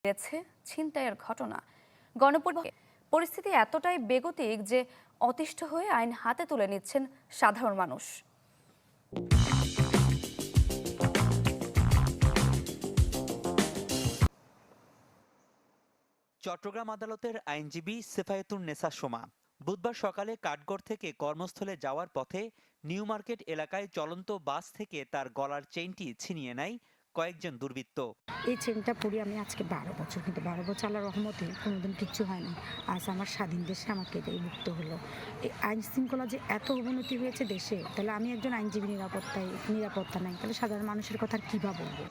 বেড়েছে ছিনতাইয়ের ঘটনা। গণপরিবহন পরিস্থিতি এতটাই বেগতিক যে অতিষ্ঠ হয়ে আইন হাতে তুলে নিচ্ছেন সাধারণ মানুষ। চট্টগ্রাম আদালতের আইনজীবী সেফায়েতুন নেসা সোমা বুধবার সকালে কাঠগড় থেকে কর্মস্থলে যাওয়ার পথে নিউ মার্কেট এলাকায় চলন্ত বাস থেকে তার গলার চেইনটি ছিনিয়ে নেয় কয়েকজন দুর্বৃত্ত। এই চেনটা পরি আমি আজকে 12 বছর, কিন্তু 12 বছর আল্লাহর রহমতে কোনোদিন কিচ্ছু হয় না। আজ আমার স্বাধীন দেশে আমাকে এটাই ভুগতে হলো। এই আইন শৃঙ্খলা যে এত অবনতি হয়েছে দেশে, তাহলে আমি একজন আইনজীবী নিরাপত্তা নাই, তাহলে সাধারণ মানুষের কথা কিভাবে বলবো?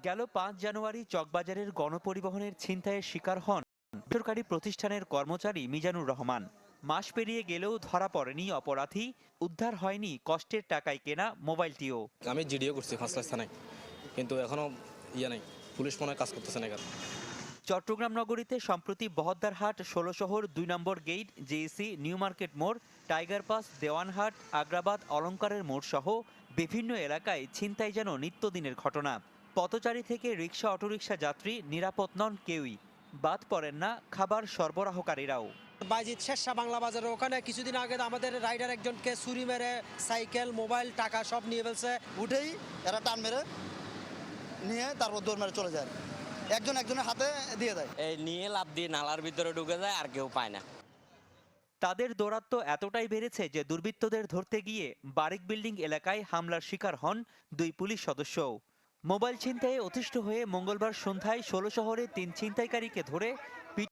গেল 5 জানুয়ারি চকবাজারের গণপরিবহনের ছিনতাইয়ের শিকার হন বেসরকারি প্রতিষ্ঠানের কর্মচারী মিজানুর রহমান। মাস পেরিয়ে গেলেও ধরা পড়েনি অপরাধী, উদ্ধার হয়নি কষ্টের টাকায় কেনা মোবাইলটিও। আমি জিডিও করছি ফাঁসলা থানায়, কিন্তু এখনো নাই, পুলিশ মনে হয় কাজ করতেছে না। চট্টগ্রাম নগরীতে সম্প্রতি বহদ্দারহাট 16 শহর 2 নম্বর গেট, জেএসি, নিউ মার্কেট মোড়, টাইগার পাস, দেওয়ানহাট, আগ্রাবাদ, অলঙ্কারের মোড় সহ বিভিন্ন এলাকায় ছিনতাই যেন নিত্যদিনের ঘটনা। পথচারী থেকে রিক্সা অটোরিকশা যাত্রী নিরাপদ নন কেউই, বাদ পড়েন না খাবার সরবরাহকারীরাও। বাইজিৎ শেরশাহ বাংলা বাজারের ওখানে কিছুদিন আগে আমাদের রাইডার একজনকে ছুরি মেরে সাইকেল, মোবাইল, টাকা সব নিয়ে ফেলছে। উঠেই এরা টান মেরে নিয়ে তারপর দৌড় মেরে চলে যায়, একজনের হাতে দিয়ে দেয়। এই নিয়ে লাফ দিয়ে নালার ভিতরে ঢুকে যায়, আর কেউ পায় না। তাদের দৌরাত্ম্য এতটাই বেড়েছে যে দুর্বৃত্তদের ধরতে গিয়ে বারিক বিল্ডিং এলাকায় হামলার শিকার হন 2 পুলিশ সদস্যও। মোবাইল ছিনতাইয়ে অতিষ্ঠ হয়ে মঙ্গলবার সন্ধ্যায় 16 শহরে 3 ছিনতাইকারীকে ধরে